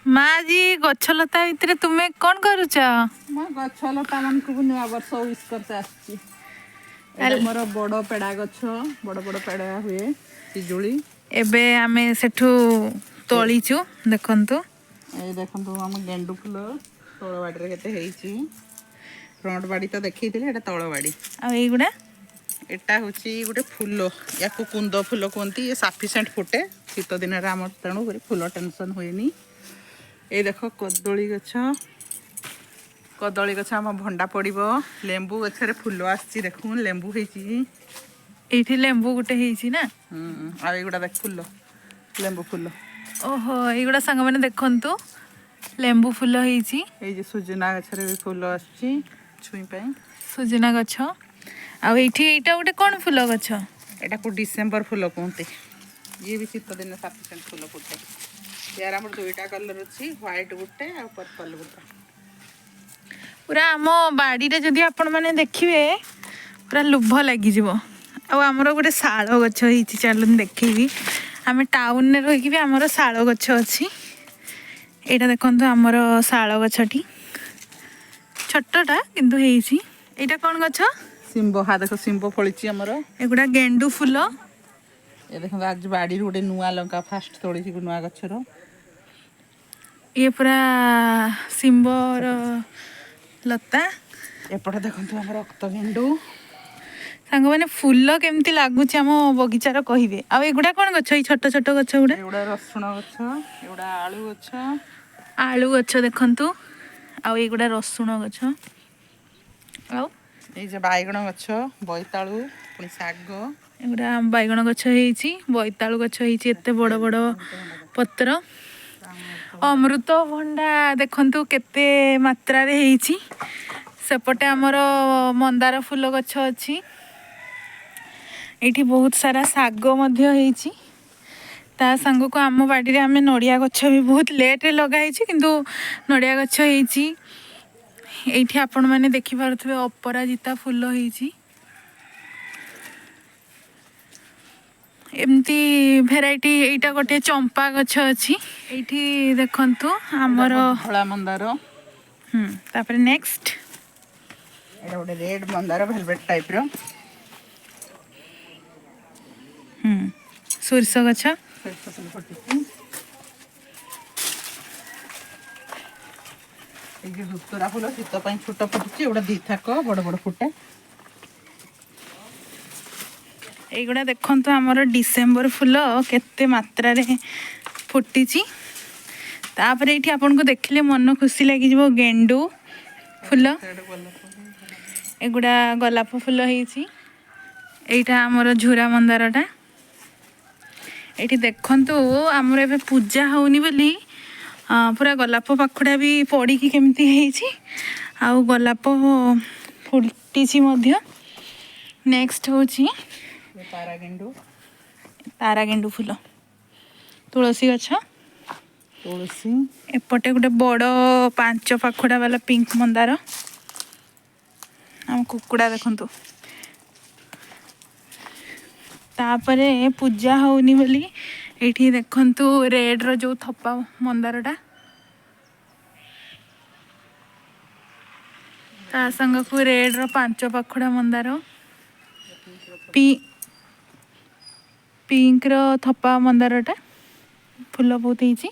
माँ जी गछलता भितर तुम्हें कौन करुच? मैं गछ लता मान को नुआ वर्ष विश करते आसी। एटा मोर बड़ पेड़ा गछ बड़ बड़ पेड़ा हुए पिजुली। एबे आमे सेठू तोळीचु देखंतु। ए देखंतु हम गेंडू फुल तोळ बाड़ी रे केते हेइची। फ्रंट बाड़ी तो देखैतिले एटा तोळ बाड़ी। आ एगुडा एटा होची गुटे फुल याको कुंद फुल कोंती ये सफिशिएंट फुटे शीत दिन रे हम तणु करी फुल टेंशन होइनी। ए देखो कदली गछ आम भंडा पड़िबो। लेंबू गछरे फुल आसी देखुन लेंबू हेची। एठी लेंबू गुटे हेची ना। आ एगुडा देख फुल लेंबू फुल। ओहो एगुडा संग माने देखंतु लेंबू फुल हेची। ए जे सुजना गछरे भी फुल आसी छुई पई सुजना गछ। आ एठी एटा गुटे कोन फुल गछ? एटा को डिसेंबर फुल कोंते। ये भी शीत दिन सफिशिएंट फुल फुटे। यार हमर दुईटा कलर अछि व्हाइट गुटे आ पर्पल गुटे। पूरा आम बाड़ी रे जदि आपण माने देखिबे पूरा लुभ लागि जिवो। आ हमरो गुटे साळ गछ हेची चालुन देखिबी। आमे टाउन रे रहि कि हमरो साळ गछ अछि। एटा देखंतु हमरो साळ गछटी छोटटा किंतु हेची। एटा कोन गछ? सिंबो हा देखो सिंबो फळिची हमर। एगुडा गेंडू फुल। ए देखो आज बाड़ी गुटे नुआ लंका फास्ट तोळीची नुआ गछर। ये पूरा सिंबर लता। एपटे देखंतु हमर रक्त गेंडू। सांग माने फुल केमती लागुची हम बगीचार कहिबे। आ एगुडा कोन गछ? ई छोट छोट गछ गुडा एउडा रसुण गछ एउडा आलू गछ। आलू गछ देखंतु। आ एगुडा रसुण गछ। आ ए जे बाइगण गछ बोइताळू पुनी साग। एगुडा बाइगण गछ हेची बोइताळू गछ हेची एते बड़ बड़ पत्र। अमृत भंडा देखंतु केते मात्रा रे हेची। सेपटे हमर मंदार फुल गछ अछि। एठी बहुत सारा साग मध्य हेची। ता संग को आम बाड़ी रे आमे नडिया गछ भी बहुत लेट रे लगा हेची किंतु नडिया गछ हेची। एठी आपण माने देखि पारुथबे अपराजिता फुल हेची। एमती भेराइटी एटा गोटे चंपा गछ अछि। एठी देखंतु हमर धळा मंदार। तापर नेक्स्ट एटा गोटे रेड मंदार वेलवेट टाइप रो। सुरस गछ। ए जे दुतरा फुल शीत पई छोट फुटची एउडा दी थाक बड़ बड़ फुटे। एगुडा देखंतु हमर डिसेंबर फुल केते मात्रा रे फुटीची। तापर एठी आपन को देखले मन खुशी लागि जिवो गेंडू फुल। एगुडा गोलाप फुल हेची। एटा हमर झुरा मंदारटा। एठी देखंतु हमर एबे पूजा होउनी बोली पूरा गोलाप पाखुडा भी पड़ी कि केमती हेची। आ गोलाप फुटीची मध्य। नेक्स्ट होची तारा गेंडू फुल। तुलसी गछ। तुलसी एपटे गोटे बड़ 5 पाखुडा वाला पिंक मंदार। हम कुकुड़ा देखंतु। तापरे पूजा होउनी बोली एठी देखंतु रेड रो जो थप्पा मंदारटा। ता संग को रेड रो 5 पाखुडा मंदार। पिंक रो थप्पा मंदारटा फुल बहुत हेची।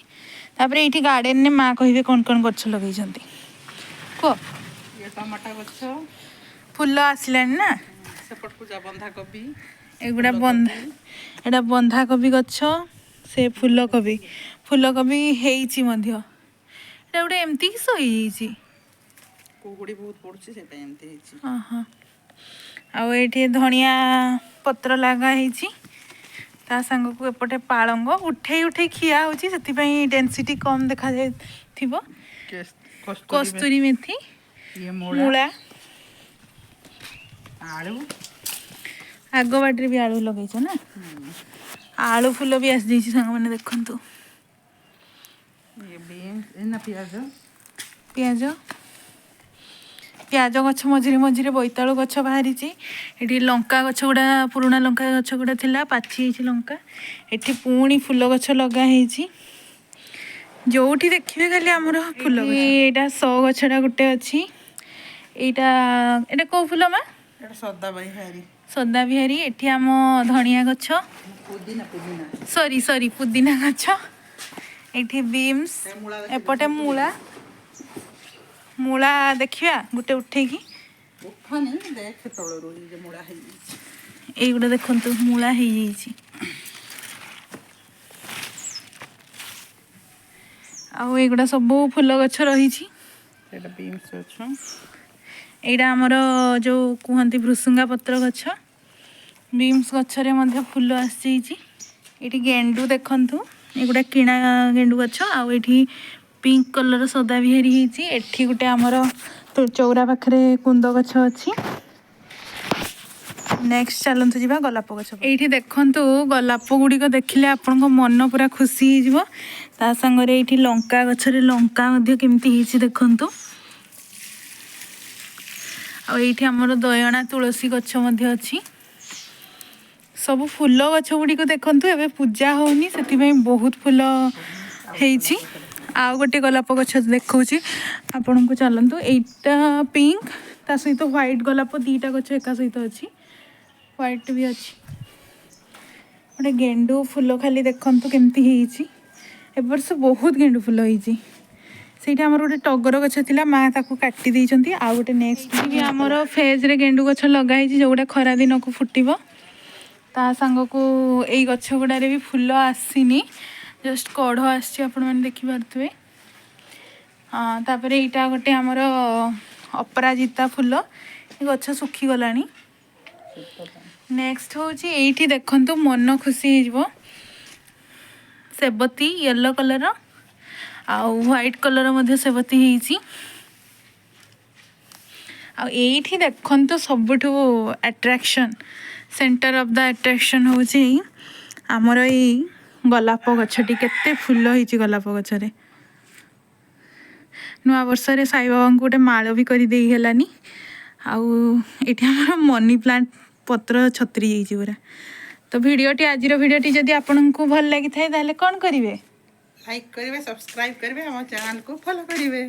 तापरे एठी गार्डन ने मां कहिबे कोन कोन गछ लगै छथि को? ये टमाटा गछ फुल आसिलानी ना। सेपट पूजा बंधा कोबी। एगुडा बंधा कोबी गछ। से फुल कोबी हेची मध्य। एटा गुडे एमती कि सही हेची। कुकुड़ी बहुत पड़ुची से पे एमती हेची। आ एठी धनिया पत्र लगा हेची। ता संग को एपटे पालंग उठे खिया होची सेति पई डेंसिटी कम देखा जाय थिबो। कस्तूरी मेथी ये मूला आलू आगो बाटरे भी आलू लगै छ ना। आलू फुल भी आस जैछि संग माने देखंतु। ये बीन्स एना पियाज गछ मझिरे मझिरे बोइताळू गछ बाहरिची। एठी लंका गछ गुडा पुराना लंका गछ गुडा थिला पाछि हेछि लंका। एठी पुणी फुल गछ लगा हेछि। ଯୋଉଠି ଦେଖିବେ ଖାଲି ଆମର ଫୁଲ ଗଛ। ଏଇଟା ଶୋ ଗଛଟା ଗୋଟେ ଅଛି। ଏଇଟା ଏଇଟା କୋଉ ଫୁଲ ମା? ଏଟା ସଦାବାହାରୀ। ସଦାବିହାରୀ। ଏଠି ଆମ ଧଣିଆ ଗଛ, ପୁଦିନା ପୁଦିନା ସରି ପୁଦିନା ଗଛ। ଏଠି ବିମ୍ସ, ଏ ମୂଳା ଏପଟେ ମୂଳା ଦେଖିବା ଗୋଟେ ଉଠେଇକି। ଉଠନି ଦେଖ ତଳରୁ ଏଇ ଯେ ମୂଳା ହେଇଯାଇଛି। ଏଇଗୁଡ଼ା ଦେଖନ୍ତୁ ମୂଳା ହେଇଯାଇଛି। ଆଉ ଏଇଗୁଡ଼ା ସବୁ ଫୁଲ ଗଛ ରହିଛି। ଏଟା ବିମ୍ସ ଗଛ। ଏଇଟା ଆମର ଯେଉଁ କୁହନ୍ତି ଭୃସୁଙ୍ଗା ପତ୍ର ଗଛ। ବିମ୍ସ ଗଛରେ ମଧ୍ୟ ଫୁଲ ଆସିଯାଇଛି। ଏଇଠି ଗେଣ୍ଡୁ ଦେଖନ୍ତୁ, ଏଗୁଡ଼ା କିଣା ଗେଣ୍ଡୁ ଗଛ। ଆଉ ଏଇଠି ପିଙ୍କ କଲର ସଦାବିହାରୀ ହେଇଛି। ଏଠି ଗୋଟେ ଆମର ଚଉରା ପାଖରେ କୁନ୍ଦ ଗଛ ଅଛି। ନେକ୍ସଟ ଚାଲନ୍ତୁ ଯିବା ଗୋଲାପ ଗଛ। ଏଇଠି ଦେଖନ୍ତୁ ଗୋଲାପ ଗୁଡ଼ିକ ଦେଖିଲେ ଆପଣଙ୍କ ମନ ପୁରା ଖୁସି ହେଇଯିବ। ତା ସାଙ୍ଗରେ ଏଇଠି ଲଙ୍କା ଗଛରେ ଲଙ୍କା ମଧ୍ୟ କେମିତି ହେଇଛି ଦେଖନ୍ତୁ। ଆଉ ଏଇଠି ଆମର ଦୟଣା ତୁଳସୀ ଗଛ ମଧ୍ୟ ଅଛି। ସବୁ ଫୁଲ ଗଛ ଗୁଡ଼ିକ ଦେଖନ୍ତୁ ଏବେ ପୂଜା ହଉନି, ସେଥିପାଇଁ ବହୁତ ଫୁଲ ହେଇଛି। ଆଉ ଗୋଟେ ଗୋଲାପ ଗଛ ଦେଖଉଛି ଆପଣଙ୍କୁ, ଚାଲନ୍ତୁ। ଏଇଟା ପିଙ୍କ, ତା ସହିତ ହ୍ୱାଇଟ୍ ଗୋଲାପ ଦୁଇଟା ଗଛ ଏକା ସହିତ ଅଛି। ହ୍ୱାଇଟ୍ ବି ଅଛି। ଗୋଟେ ଗେଣ୍ଡୁ ଫୁଲ ଖାଲି ଦେଖନ୍ତୁ କେମିତି ହେଇଛି। ଏ ବର୍ଷ ବହୁତ ଗେଣ୍ଡୁ ଫୁଲ ହେଇଛି। ସେଇଟା ଆମର ଗୋଟେ ଟଗର ଗଛ ଥିଲା, ମା ତାକୁ କାଟି ଦେଇଛନ୍ତି। ଆଉ ଗୋଟେ ନେକ୍ସଟ ବି ଆମର ଫେଜ୍ରେ ଗେଣ୍ଡୁ ଗଛ ଲଗା ହେଇଛି, ଯେଉଁଗୁଡ଼ା ଖରା ଦିନକୁ ଫୁଟିବ। ତା ସାଙ୍ଗକୁ ଏଇ ଗଛ ଗୁଡ଼ାରେ ବି ଫୁଲ ଆସିନି, ଜଷ୍ଟ କଢ଼ ଆସିଛି, ଆପଣମାନେ ଦେଖିପାରୁଥିବେ। ତାପରେ ଏଇଟା ଗୋଟେ ଆମର ଅପରାଜିତା ଫୁଲ, ଏ ଗଛ ଶୁଖିଗଲାଣି। ନେକ୍ସଟ ହେଉଛି ଏଇଠି ଦେଖନ୍ତୁ, ମନ ଖୁସି ହେଇଯିବ। ସେବତୀ ୟେଲୋ କଲର ଆଉ ହ୍ୱାଇଟ୍ କଲର ମଧ୍ୟ ସେବତୀ ହେଇଛି। ଆଉ ଏଇଠି ଦେଖନ୍ତୁ ସବୁଠୁ attraction, centre of the attraction ହେଉଛି ଆମର ଏଇ ଗୋଲାପ ଗଛଟି। କେତେ ଫୁଲ ହେଇଛି ଗୋଲାପ ଗଛରେ। ନୂଆ ବର୍ଷରେ ସାଇବାବାଙ୍କୁ ଗୋଟେ ମାଳ ବି କରିଦେଇ ହେଲାନି। ଆଉ ଏଠି ଆମର ମନି ପ୍ଲାଣ୍ଟ ପତ୍ର ଛତ୍ରୀ ହେଇଛି ପୁରା। ତ ଆଜିର ଭିଡ଼ିଓଟି ଯଦି ଆପଣଙ୍କୁ ଭଲ ଲାଗିଥାଏ ତାହେଲେ କ'ଣ କରିବେ? ଲାଇକ୍ କରିବେ, ସବସ୍କ୍ରାଇବ୍ କରିବେ, ଆମ ଚ୍ୟାନେଲକୁ ଫଲୋ କରିବେ।